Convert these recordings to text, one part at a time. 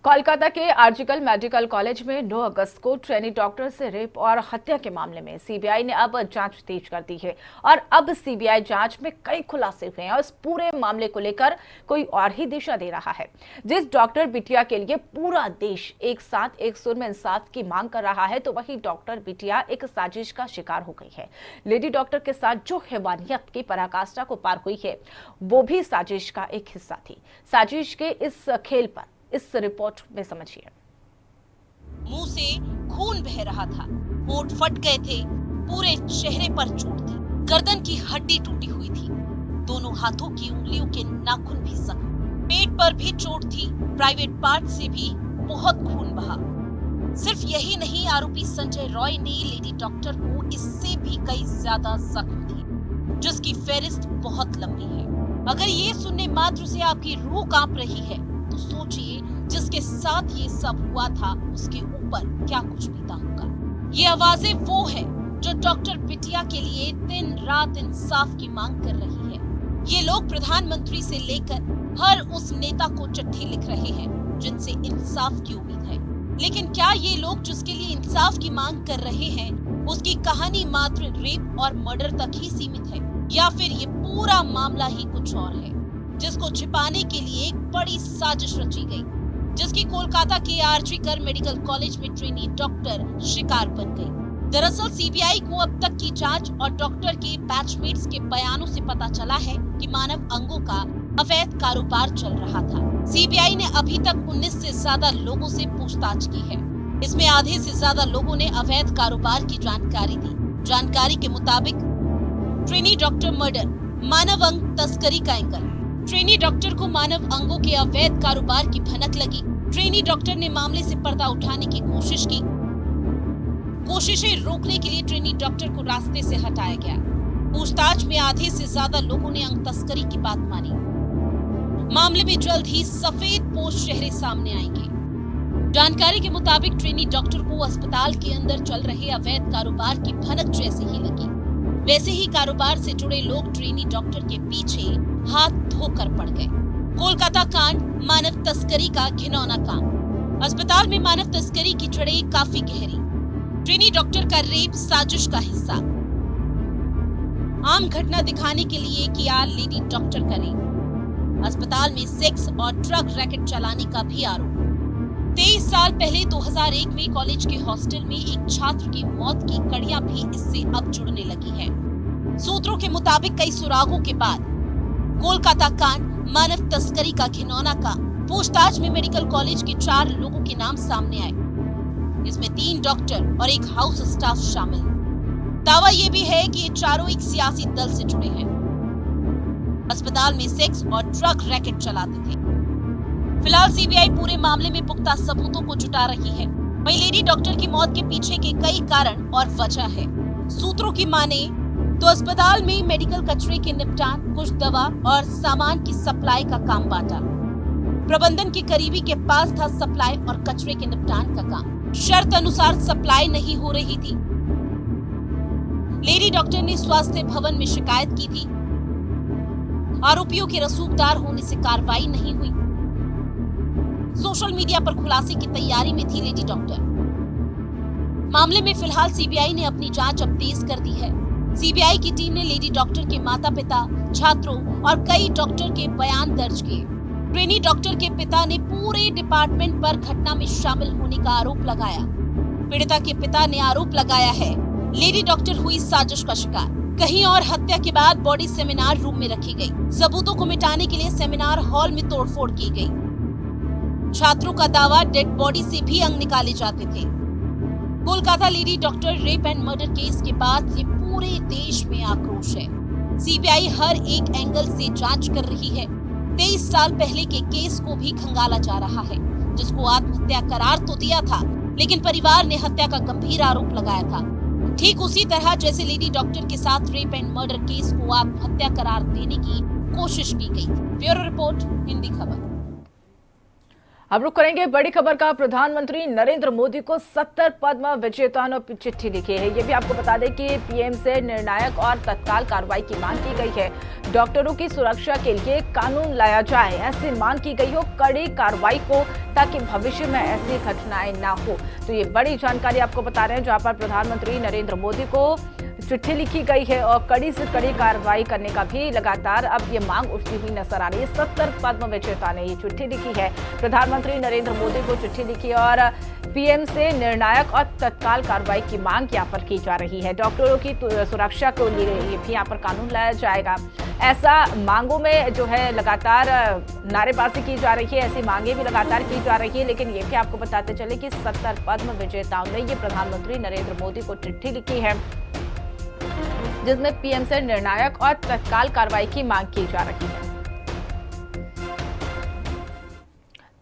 कोलकाता के RG Kar medical college में 9 अगस्त को ट्रेनी डॉक्टर से रेप और हत्या के मामले में सीबीआई ने अब जांच तेज कर दी है और अब सीबीआई जांच में कई खुलासे हुए हैं और इस पूरे मामले को लेकर कोई और ही दिशा दे रहा है। जिस डॉक्टर बिटिया के लिए पूरा देश एक साथ एक सुर में इंसाफ की मांग कर रहा है, तो वही डॉक्टर बिटिया एक साजिश का शिकार हो गई है। लेडी डॉक्टर के साथ जो हैवानियत की पराकाष्ठा को पार हुई है, वो भी साजिश का एक हिस्सा थी। साजिश के इस खेल पर इस रिपोर्ट में समझिए। मुंह से खून बह रहा था, होंठ फट गए थे, पूरे चेहरे पर चोट थी, गर्दन की हड्डी टूटी हुई थी, दोनों हाथों की उंगलियों के नाखून भी जख्म, पेट पर भी चोट थी, प्राइवेट पार्ट से भी बहुत खून बहा। सिर्फ यही नहीं, आरोपी संजय रॉय ने लेडी डॉक्टर को इससे भी कई ज्यादा जख्म दिए, जिसकी फेहरिस्त बहुत लंबी है। अगर ये सुनने मात्र से आपकी रूह कांप रही है, तो सोचिए जिसके साथ ये सब हुआ था उसके ऊपर क्या कुछ बीता होगा। ये आवाजें वो है जो डॉक्टर बिटिया के लिए दिन रात इंसाफ की मांग कर रही है। ये लोग प्रधानमंत्री से लेकर हर उस नेता को चिट्ठी लिख रहे हैं जिनसे इंसाफ की उम्मीद है। लेकिन क्या ये लोग जिसके लिए इंसाफ की मांग कर रहे हैं उसकी कहानी मात्र रेप और मर्डर तक ही सीमित है, या फिर ये पूरा मामला ही कुछ और है जिसको छिपाने के लिए एक बड़ी साजिश रची गई, जिसकी कोलकाता के आरजीकर मेडिकल कॉलेज में ट्रेनी डॉक्टर शिकार बन गई। दरअसल सीबीआई को अब तक की जांच और डॉक्टर के बैचमेट्स के बयानों से पता चला है कि मानव अंगों का अवैध कारोबार चल रहा था। सीबीआई ने अभी तक 19 से ज्यादा लोगों से पूछताछ की है। इसमें आधे से ज्यादा लोगों ने अवैध कारोबार की जानकारी दी। जानकारी के मुताबिक ट्रेनी डॉक्टर मर्डर, मानव अंग तस्करी का एंगल। ट्रेनी डॉक्टर को मानव अंगों के अवैध कारोबार की भनक लगी। ट्रेनी डॉक्टर ने मामले से पर्दा उठाने की कोशिश की। कोशिशें रोकने के लिए ट्रेनी डॉक्टर को रास्ते से हटाया गया। पूछताछ में आधे से ज्यादा लोगों ने अंग तस्करी की बात मानी। मामले में जल्द ही सफेद पोश चेहरे सामने आएंगे। जानकारी के मुताबिक ट्रेनी डॉक्टर को अस्पताल के अंदर चल रहे अवैध कारोबार की भनक जैसे ही लगी, वैसे ही कारोबार से जुड़े लोग ट्रेनी डॉक्टर के पीछे हाथ धोकर पड़ गए। कोलकाता कांड, मानव तस्करी का घिनौना काम। अस्पताल में मानव तस्करी की जड़ें काफी गहरी। ट्रेनी डॉक्टर का रेप साजिश का हिस्सा। आम घटना दिखाने के लिए किया लेडी डॉक्टर का रेप। अस्पताल में सेक्स और ड्रग रैकेट चलाने का भी आरोप। 23 साल पहले 2001 में कॉलेज के हॉस्टल में एक छात्र की मौत की कड़ियां भी इससे अब जुड़ने लगी है। सूत्रों के मुताबिक कई सुरागों के बाद कोलकाता कांड, मानव तस्करी का घिनौना का पूछताछ में मेडिकल कॉलेज के 4 लोगों के नाम सामने आए। इसमें 3 डॉक्टर और एक हाउस स्टाफ शामिल। दावा यह भी है कि ये चारों एक सियासी दल से जुड़े हैं। अस्पताल में सेक्स और ड्रग रैकेट चलाते थे। फिलहाल सीबीआई पूरे मामले में पुख्ता सबूतों को जुटा रही है। वहीं लेडी डॉक्टर की मौत के पीछे के कई कारण और वजह है। सूत्रों की माने तो अस्पताल में मेडिकल कचरे के निपटान, कुछ दवा और सामान की सप्लाई का काम बांटा। प्रबंधन के करीबी के पास था सप्लाई और कचरे के निपटान का काम। शर्त अनुसार सप्लाई नहीं हो रही थी। लेडी डॉक्टर ने स्वास्थ्य भवन में शिकायत की थी। आरोपियों के रसूखदार होने से कार्रवाई नहीं हुई। सोशल मीडिया पर खुलासे की तैयारी में थी लेडी डॉक्टर। मामले में फिलहाल सीबीआई ने अपनी जांच अब तेज कर दी है। सीबीआई की टीम ने लेडी डॉक्टर के माता-पिता, छात्रों और कई डॉक्टर के बयान दर्ज किए। ट्रेनी डॉक्टर के पिता ने पूरे डिपार्टमेंट पर घटना में शामिल होने का आरोप लगाया। पीड़िता के पिता ने आरोप लगाया है लेडी डॉक्टर हुई साजिश का शिकार। कहीं और हत्या के बाद बॉडी सेमिनार रूम में रखी गई। सबूतों को मिटाने के लिए सेमिनार हॉल में तोड़फोड़ की गई। छात्रों का दावा डेड बॉडी से भी अंग निकाले जाते थे। Kolkata lady doctor rape and murder case के बाद से पूरे देश में आक्रोश है। सीबीआई हर एक एंगल से जांच कर रही है। 23 साल पहले के केस को भी खंगाला जा रहा है, जिसको आत्महत्या करार तो दिया था, लेकिन परिवार ने हत्या का गंभीर आरोप लगाया था। ठीक उसी तरह जैसे लेडी डॉक्टर के साथ रेप एंड मर्डर केस को आत्महत्या करार देने की कोशिश की गई। ब्यूरो रिपोर्ट, हिंदी खबर। अब रुक करेंगे बड़ी खबर का। प्रधानमंत्री नरेंद्र मोदी को 70 पद्म विजेताओं ने चिट्ठी लिखी है। ये भी आपको बता दें कि पीएम से निर्णायक और तत्काल कार्रवाई की मांग की गई है। डॉक्टरों की सुरक्षा के लिए कानून लाया जाए, ऐसी मांग की गई हो कड़ी कार्रवाई को, ताकि भविष्य में ऐसी घटनाएं ना हो। तो ये बड़ी जानकारी आपको बता रहे हैं, जहां पर प्रधानमंत्री नरेंद्र मोदी को चिट्ठी लिखी गई है और कड़ी से कड़ी कार्रवाई करने का भी लगातार अब ये मांग उठती हुई नजर आ रही है। 70 पद्म विजेता ने ये चिट्ठी लिखी है। प्रधानमंत्री नरेंद्र मोदी को चिट्ठी लिखी और पीएम से निर्णायक और तत्काल कार्रवाई की मांग यहाँ पर की जा रही है। डॉक्टरों की सुरक्षा को लिए भी यहाँ पर कानून लाया जाएगा, ऐसा मांगों में जो है लगातार नारेबाजी की जा रही है। ऐसी मांगे भी लगातार की जा रही है। लेकिन ये भी आपको बताते चले कि 70 पद्म विजेताओं ने ये प्रधानमंत्री नरेंद्र मोदी को चिट्ठी लिखी है, जिसमें पीएम से निर्णायक और तत्काल कार्रवाई की मांग की जा रही है।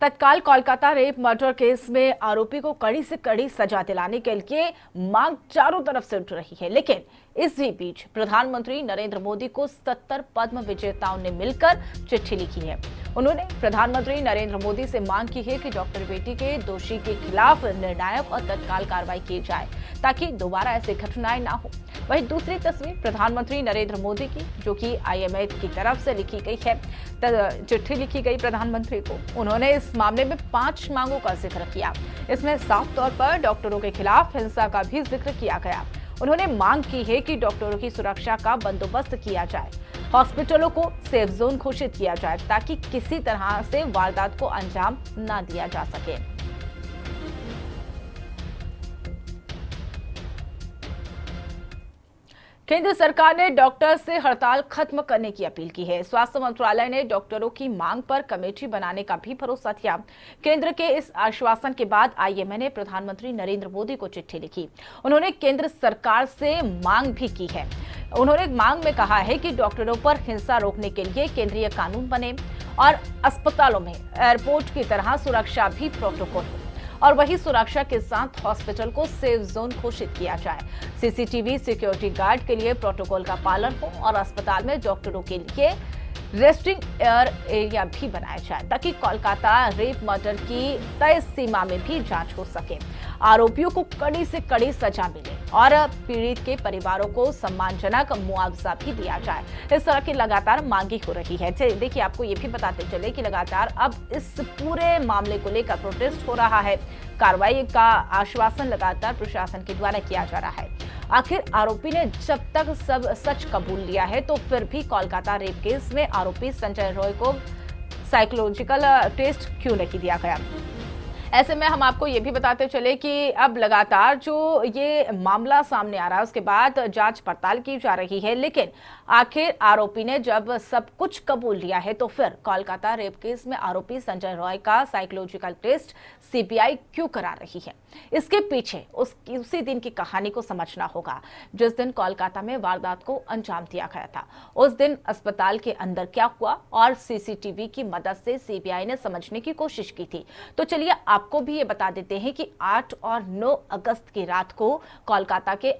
तत्काल कोलकाता रेप मर्डर केस में आरोपी को कड़ी से कड़ी सजा दिलाने के लिए मांग चारों तरफ से उठ रही है। लेकिन इसी बीच प्रधानमंत्री नरेंद्र मोदी को 70 पद्म विजेताओं ने मिलकर चिट्ठी लिखी है। उन्होंने प्रधानमंत्री नरेंद्र मोदी से मांग की है कि डॉक्टर बेटी के दोषी के खिलाफ निर्णायक और तत्काल कार्रवाई की जाए, ताकि दोबारा ऐसी घटनाएं ना हो। वहीं दूसरी तस्वीर प्रधानमंत्री नरेंद्र मोदी की, जो कि आईएमए की तरफ से लिखी गई है, चिट्ठी लिखी गई प्रधानमंत्री को। उन्होंने इस मामले में 5 मांगों का जिक्र किया। इसमें साफ तौर पर डॉक्टरों के खिलाफ हिंसा का भी जिक्र किया गया। उन्होंने मांग की है कि डॉक्टरों की सुरक्षा का बंदोबस्त किया जाए, हॉस्पिटलों को सेफ जोन घोषित किया जाए, ताकि किसी तरह से वारदात को अंजाम न दिया जा सके। केंद्र सरकार ने डॉक्टर से हड़ताल खत्म करने की अपील की है। स्वास्थ्य मंत्रालय ने डॉक्टरों की मांग पर कमेटी बनाने का भी भरोसा दिया। केंद्र के इस आश्वासन के बाद आईएमए ने प्रधानमंत्री नरेंद्र मोदी को चिट्ठी लिखी। उन्होंने केंद्र सरकार से मांग भी की है। उन्होंने मांग में कहा है कि डॉक्टरों पर हिंसा रोकने के लिए केंद्रीय कानून बने और अस्पतालों में एयरपोर्ट की तरह सुरक्षा भी प्रोटोकॉल हो, और वही सुरक्षा के साथ हॉस्पिटल को सेफ जोन घोषित किया जाए। सीसीटीवी, सिक्योरिटी गार्ड के लिए प्रोटोकॉल का पालन हो और अस्पताल में डॉक्टरों के लिए रेस्टिंग एयर एरिया भी बनाया जाए, ताकि कोलकाता रेप मर्डर की तय सीमा में भी जांच हो सके, आरोपियों को कड़ी से कड़ी सजा मिले और पीड़ित के परिवारों को सम्मानजनक मुआवजा भी दिया जाए। इस तरह की लगातार मांगी हो रही है। देखिए, आपको ये भी बताते चले कि लगातार अब इस पूरे मामले को लेकर प्रोटेस्ट हो रहा है। कार्रवाई का आश्वासन लगातार प्रशासन के द्वारा किया जा रहा है। आखिर आरोपी ने जब तक सब सच कबूल लिया है, तो फिर भी कोलकाता रेप केस में आरोपी संजय रॉय को साइकोलॉजिकल टेस्ट क्यों नहीं दिया गया? ऐसे में हम आपको ये भी बताते चले कि अब लगातार जो ये मामला सामने आ रहा है, उसके बाद जांच पड़ताल की जा रही है। लेकिन आखिर आरोपी ने जब सब कुछ कबूल लिया है, तो फिर कोलकाता रेप केस में आरोपी संजय रॉय का साइकोलॉजिकल टेस्ट सीबीआई क्यों करा रही है? इसके पीछे उसी दिन की कहानी को समझना होगा, जिस दिन कोलकाता में वारदात को अंजाम दिया गया था। उस दिन अस्पताल के अंदर क्या हुआ और सीसीटीवी की मदद से सीबीआई ने समझने की कोशिश की थी। तो चलिए आपको भी ये बता देते हैं कि 8 और 9 अगस्त की रात को कोलकाता के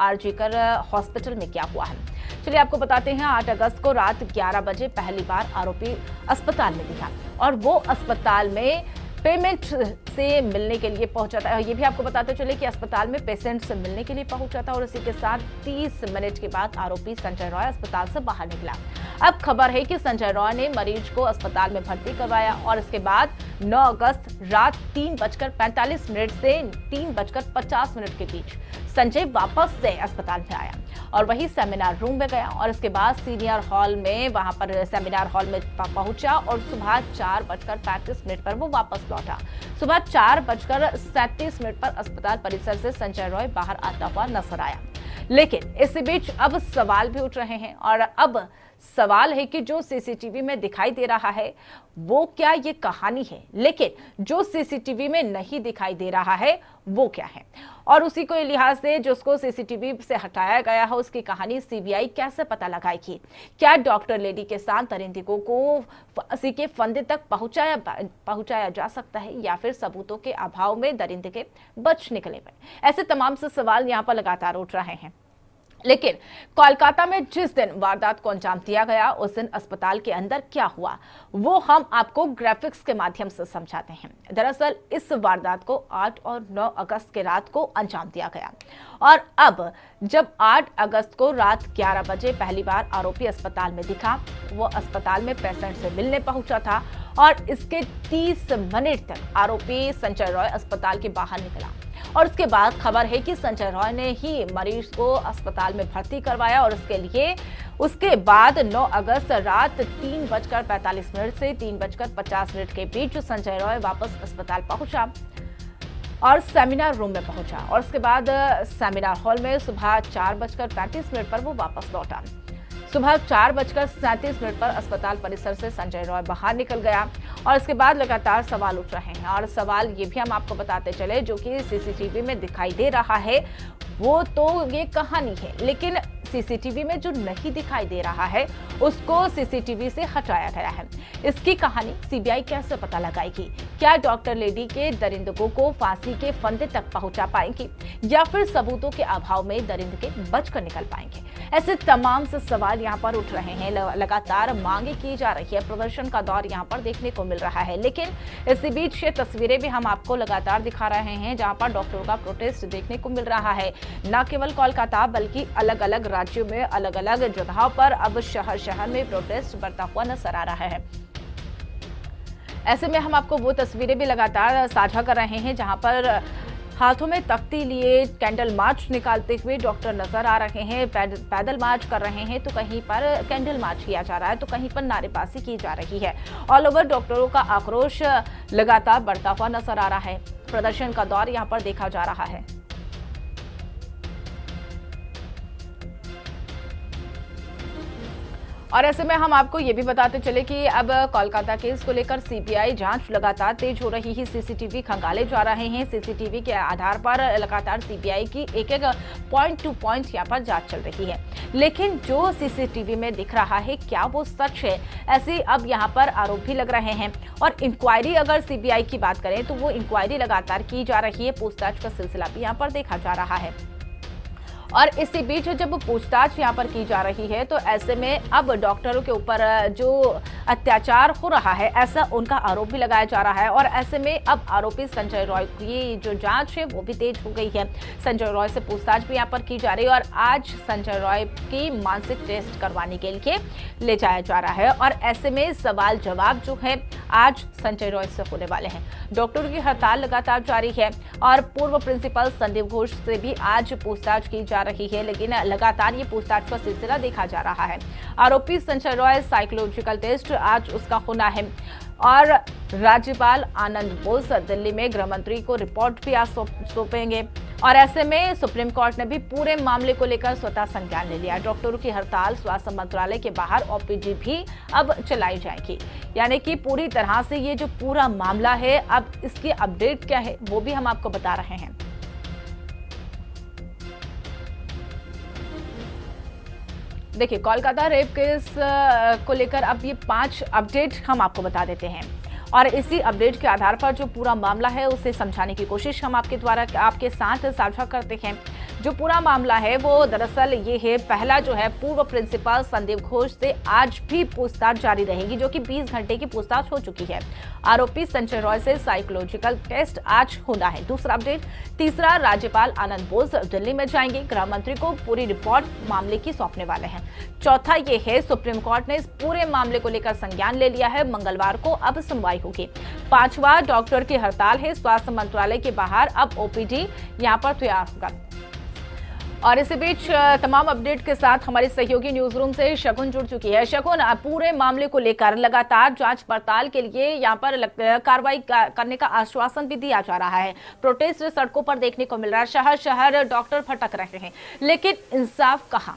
आरजीकर हॉस्पिटल में क्या हुआ है। चलिए आपको बताते हैं, 8 अगस्त को रात 11 बजे पहली बार आरोपी अस्पताल में दिखा और वो अस्पताल में पेमेंट से मिलने के लिए पहुंचा था। ये भी आपको बताते चले कि अस्पताल में पेशेंट से मिलने के लिए पहुंचा था और इसी के साथ 30 मिनट के बाद आरोपी संजय रॉय अस्पताल से बाहर निकला। अब खबर है कि संजय रॉय ने मरीज को अस्पताल में भर्ती करवाया और इसके बाद 9 अगस्त रात 3:45 से 3:50 के बीच संजय वापस से अस्पताल में आया और वही सेमिनार रूम में गया और इसके बाद सीनियर हॉल में वहां पर सेमिनार हॉल में पहुंचा और सुबह 4:35 पर वो वापस लौटा। सुबह 4:37 पर अस्पताल परिसर से संजय रॉय बाहर आता हुआ नजर आया। लेकिन इसी बीच अब सवाल भी उठ रहे हैं और अब सवाल है कि जो सीसीटीवी में दिखाई दे रहा है वो क्या ये कहानी है, लेकिन जो सीसीटीवी में नहीं दिखाई दे रहा है वो क्या है, और उसी को लिहाज से जिसको सीसीटीवी से हटाया गया है उसकी कहानी सीबीआई कैसे पता लगाएगी? क्या डॉक्टर लेडी के साथ दरिंदगियों को फांसी के फंदे तक पहुंचाया जा सकता है या फिर सबूतों के अभाव में दरिंदगी बच निकले? ऐसे तमाम से सवाल यहाँ पर लगातार उठ रहे हैं लेकिन कोलकाता में जिस दिन वारदात को अंजाम दिया गया उस दिन अस्पताल के अंदर क्या हुआ वो हम आपको ग्राफिक्स के माध्यम से समझाते हैं। दरअसल इस वारदात को 8 और 9 अगस्त के रात को अंजाम दिया गया और अब जब 8 अगस्त को रात 11 बजे पहली बार आरोपी अस्पताल में दिखा, वो अस्पताल में पेशेंट से मिलने पहुंचा था और इसके 30 मिनट तक आरोपी संजय रॉय अस्पताल के बाहर निकला और उसके बाद खबर है कि संजय रॉय ने ही मरीज को अस्पताल में भर्ती करवाया और उसके बाद 9 अगस्त रात 3:45 से 3:50 के बीच संजय रॉय वापस अस्पताल पहुंचा और सेमिनार रूम में पहुंचा और उसके बाद सेमिनार हॉल में सुबह 4:35 पर वो वापस लौटा। सुबह 4:37 पर अस्पताल परिसर से संजय रॉय बाहर निकल गया और इसके बाद लगातार सवाल उठ रहे हैं और सवाल ये भी हम आपको बताते चले जो कि सीसीटीवी में दिखाई दे रहा है वो तो ये कहानी है, लेकिन सीसीटीवी में जो नहीं दिखाई दे रहा है उसको सीसीटीवी से हटाया गया है। इसकी कहानी सीबीआई कैसे पता लगाएगी? क्या डॉक्टर लेडी के दरिंदगों को फांसी के फंदे तक पहुंचा पाएंगी या फिर सबूतों के अभाव में दरिंदगे बचकर निकल पाएंगे? ऐसे तमाम से सवाल यहाँ पर उठ रहे हैं। लगातार मांगे की जा रही है, प्रदर्शन का दौर यहाँ पर देखने को मिल रहा है, लेकिन इसी बीच ये तस्वीरें भी हम आपको लगातार दिखा रहे हैं जहाँ पर डॉक्टरों का प्रोटेस्ट देखने को मिल रहा है। न केवल कोलकाता बल्कि अलग अलग राज्यों में अलग अलग जगहों पर अब शहर शहर में प्रोटेस्ट बढ़ता हुआ नजर आ रहा है। ऐसे में हम आपको वो तस्वीरें भी लगातार साझा कर रहे हैं जहां पर हाथों में तख्ती लिए कैंडल मार्च निकालते हुए डॉक्टर नजर आ रहे हैं। पैदल मार्च कर रहे हैं तो कहीं पर कैंडल मार्च किया जा रहा है तो कहीं पर नारेबाजी की जा रही है। ऑल ओवर डॉक्टरों का आक्रोश लगातार बढ़ता हुआ नजर आ रहा है। प्रदर्शन का दौर यहां पर देखा जा रहा है। और ऐसे में हम आपको ये भी बताते चले कि अब कोलकाता केस को लेकर सीबीआई जांच लगातार तेज हो रही है। सीसीटीवी खंगाले जा रहे हैं। सीसीटीवी के आधार पर लगातार सीबीआई की एक एक पॉइंट टू पॉइंट यहाँ पर जांच चल रही है, लेकिन जो सीसीटीवी में दिख रहा है क्या वो सच है? ऐसे अब यहाँ पर आरोप भी लग रहे हैं और इंक्वायरी अगर सीबीआई की बात करें तो वो इंक्वायरी लगातार की जा रही है। पूछताछ का सिलसिला भी यहाँ पर देखा जा रहा है और इसी बीच जब पूछताछ यहाँ पर की जा रही है तो ऐसे में अब डॉक्टरों के ऊपर जो अत्याचार हो रहा है ऐसा उनका आरोप भी लगाया जा रहा है और ऐसे में अब आरोपी संजय रॉय की जो जांच है वो भी तेज हो गई है। संजय रॉय से पूछताछ भी यहाँ पर की जा रही है और आज संजय रॉय की मानसिक टेस्ट करवाने के लिए ले जाया जा रहा है और ऐसे में सवाल जवाब जो है आज संजय रॉय से होने वाले हैं। डॉक्टरों की हड़ताल लगातार जारी है और पूर्व प्रिंसिपल संदीप घोष से भी आज पूछताछ की जा रही है, लेकिन लगातार ये पूछताछ का सिलसिला देखा जा रहा है। आरोपी संजय रॉय साइकोलॉजिकल टेस्ट आज उसका होना है और राज्यपाल आनंद बोस दिल्ली में गृह मंत्री को रिपोर्ट भी आज सौंपेंगे और ऐसे में सुप्रीम कोर्ट ने भी पूरे मामले को लेकर स्वतः संज्ञान ले लिया। डॉक्टरों की हड़ताल स्वास्थ्य मंत्रालय के बाहर ओपीडी भी अब चलाई जाएगी, यानी कि पूरी तरह से ये जो पूरा मामला है अब इसकी अपडेट क्या है वो भी हम आपको बता रहे हैं। देखिए, कोलकाता रेप केस को लेकर अब ये 5 अपडेट हम आपको बता देते हैं और इसी अपडेट के आधार पर जो पूरा मामला है उसे समझाने की कोशिश हम आपके द्वारा आपके साथ साझा करते हैं। जो पूरा मामला है वो दरअसल ये है, पहला जो है पूर्व प्रिंसिपल संदीप घोष से आज भी पूछताछ जारी रहेगी जो कि 20 घंटे की पूछताछ हो चुकी है। आरोपी संजय रॉय से साइकोलॉजिकल टेस्ट आज होना है। दूसरा अपडेट, तीसरा, राज्यपाल आनंद बोस दिल्ली में जाएंगे, गृह मंत्री को पूरी रिपोर्ट मामले की सौंपने वाले हैं। चौथा ये है, सुप्रीम कोर्ट ने इस पूरे मामले को लेकर संज्ञान ले लिया है, मंगलवार को अब सुनवाई होगी। पांचवा, डॉक्टर की हड़ताल है, स्वास्थ्य मंत्रालय के बाहर अब ओपीडी यहां पर तैयार होगा। और इसी बीच तमाम अपडेट के साथ हमारी सहयोगी न्यूज रूम से शगुन जुड़ चुकी है। शगुन, पूरे मामले को लेकर लगातार जांच पड़ताल के लिए यहां पर कार्रवाई करने का आश्वासन भी दिया जा रहा है। प्रोटेस्ट सड़कों पर देखने को मिल रहा है, शहर शहर डॉक्टर भटक रहे हैं, लेकिन इंसाफ कहां?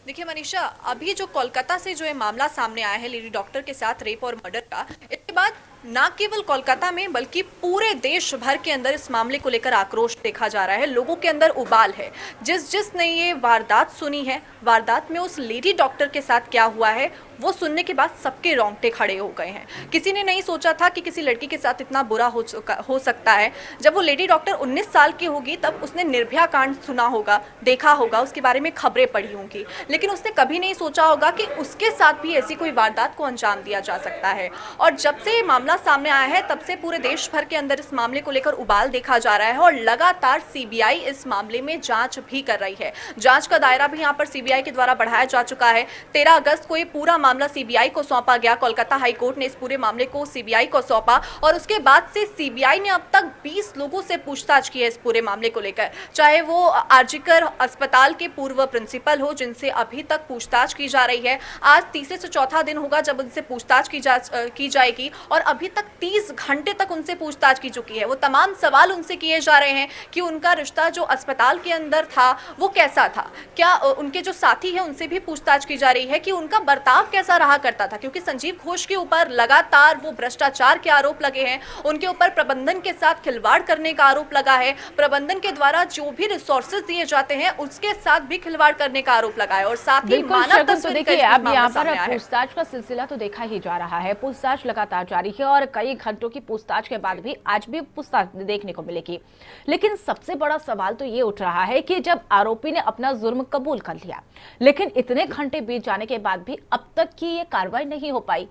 देखिए मनीषा, अभी जो कोलकाता से जो ये मामला सामने आया है लेडी डॉक्टर के साथ रेप और मर्डर का, इसके बाद न केवल कोलकाता में बल्कि पूरे देश भर के अंदर इस मामले को लेकर आक्रोश देखा जा रहा है। लोगों के अंदर उबाल है। जिसने ये वारदात सुनी है, वारदात में उस लेडी डॉक्टर के साथ क्या हुआ है, वो सुनने के बाद सबके रोंगटे खड़े हो गए हैं। किसी ने नहीं सोचा था कि किसी लड़की के साथ इतना बुरा हो सकता है। जब वो लेडी डॉक्टर 19 साल की होगी तब उसने निर्भया कांड सुना होगा, देखा होगा, उसके बारे में खबरें पढ़ी होंगी, लेकिन उसने कभी नहीं सोचा होगा कि उसके साथ भी ऐसी कोई वारदात को अंजाम दिया जा सकता है। और जब से ये मामला सामने आया है तब से पूरे देश भर के अंदर इस मामले को लेकर उबाल देखा जा रहा है और लगातार सीबीआई इस मामले में जांच भी कर रही है। जांच का दायरा भी यहाँ पर सीबीआई के द्वारा बढ़ाया जा चुका है। 13 अगस्त को ये पूरा मामला सीबीआई को सौंपा गया। कोलकाता हाई कोर्ट ने इस पूरे मामले को सीबीआई को सौंपा और उसके बाद से सीबीआई ने अब तक 20 लोगों से पूछताछ की है इस पूरे मामले को लेकर, चाहे वो आरजीकर अस्पताल के पूर्व प्रिंसिपल हो जिनसे अभी तक पूछताछ की जा रही है। आज तीसरे से चौथा दिन होगा जब उनसे पूछताछ की जाएगी और अभी तक 30 घंटे तक उनसे पूछताछ की चुकी है। वो तमाम सवाल उनसे किए जा रहे हैं कि उनका रिश्ता जो अस्पताल के अंदर था वो कैसा था, क्या उनके जो साथी हैं उनसे भी पूछताछ की जा रही है कि उनका बर्ताव कैसा रहा करता था, क्योंकि संजीव घोष के ऊपर लगातार वो भ्रष्टाचार के आरोप लगे हैं, उनके ऊपर प्रबंधन के साथ खिलवाड़ करने का आरोप लगा है, प्रबंधन के द्वारा जो भी रिसोर्सेज दिए जाते हैं उसके साथ भी खिलवाड़ करने का आरोप लगा है और साथ ही मानव तो देखिए अब यहाँ पर पूछताछ का सिलसिला तो देखा ही जा रहा है। पूछताछ लगातार जारी है और कई घंटों की पूछताछ के बाद भी आज भी पूछताछ देखने को मिलेगी। लेकिन सबसे बड़ा सवाल तो ये उठ रहा है कि जब आरोपी ने अपना जुर्म कबूल कर लिया, लेकिन इतने घंटे बीत जाने के बाद भी अब तक की ये कार्रवाई नहीं हो पाई।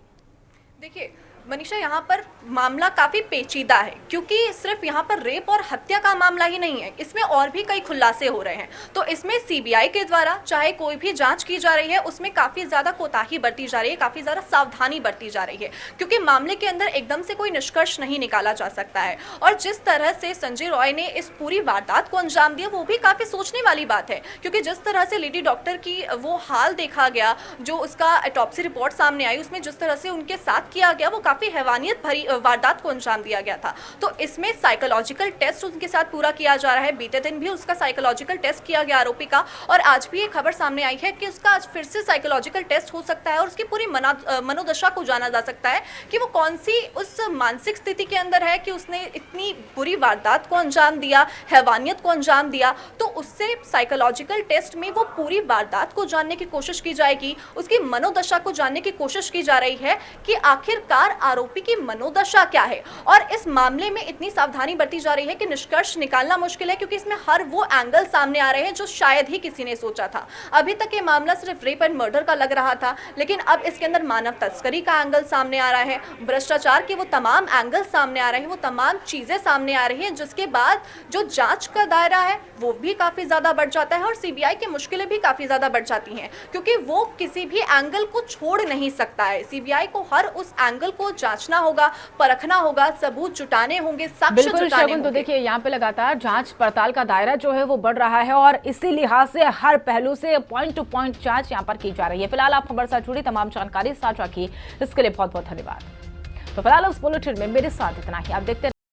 देखिए मनीषा, यहाँ पर मामला काफी पेचीदा है क्योंकि सिर्फ यहाँ पर रेप और हत्या का मामला ही नहीं है, इसमें और भी कई खुलासे हो रहे हैं। तो इसमें सीबीआई के द्वारा चाहे कोई भी जांच की जा रही है उसमें काफी ज्यादा कोताही बरती जा रही है, काफी ज्यादा सावधानी बरती जा रही है, क्योंकि मामले के अंदर एकदम से कोई निष्कर्ष नहीं निकाला जा सकता है। और जिस तरह से संजय रॉय ने इस पूरी वारदात को अंजाम दिया वो भी काफी सोचने वाली बात है, क्योंकि जिस तरह से लेडी डॉक्टर की वो हाल देखा गया, जो उसका ऑटोप्सी रिपोर्ट सामने आई, उसमें जिस तरह से उनके साथ किया गया वो काफी हैवानियत भरी वारदात को अंजाम दिया गया था। तो इसमें साइकोलॉजिकल टेस्ट उनके साथ पूरा किया जा रहा है। बीते दिन भी उसका साइकोलॉजिकल टेस्ट किया गया आरोपी का और आज भी एक खबर सामने आई है कि उसका आज फिर से साइकोलॉजिकल टेस्ट हो सकता है और उसकी पूरी मनोदशा को जाना जा सकता है कि वो कौन सी उस मानसिक स्थिति के अंदर है कि उसने इतनी बुरी वारदात को अंजाम दिया, हैवानियत को अंजाम दिया। तो उससे साइकोलॉजिकल टेस्ट में वो पूरी वारदात को जानने की कोशिश की जाएगी, उसकी मनोदशा को जानने की कोशिश की जा रही है कि आखिरकार आरोपी की मनोदशा क्या है। और इस मामले में इतनी सावधानी बरती जा रही है कि निष्कर्ष निकालना मुश्किल है, क्योंकि इसमें हर वो एंगल सामने आ रहे हैं जो शायद ही किसी ने सोचा था। अभी तक ये मामला सिर्फ रेप एंड मर्डर का लग रहा था, लेकिन अब इसके अंदर मानव तस्करी का एंगल सामने आ रहा है, भ्रष्टाचार के वो तमाम एंगल सामने आ रहे हैं, वो तमाम चीजें सामने आ रही हैं, जिसके बाद जो जांच का दायरा है वो भी काफी ज्यादा बढ़ जाता है और सीबीआई की मुश्किलें भी काफी ज्यादा बढ़ जाती हैं, क्योंकि वो किसी भी एंगल को छोड़ नहीं सकता है। सीबीआई को हर उस एंगल को जांचना होगा, परखना होगा, सबूत जुटाने होंगे, साक्ष्य जुटाने होंगे। तो देखिए यहाँ पे लगातार जांच पड़ताल का दायरा जो है वो बढ़ रहा है और इसी लिहाज से हर पहलू से पॉइंट टू पॉइंट जांच यहाँ पर की जा रही है। फिलहाल आप खबर से जुड़ी तमाम जानकारी साझा की, इसके लिए बहुत बहुत धन्यवाद। तो फिलहाल उस बुलेटिन में मेरे साथ इतना ही। आप देखते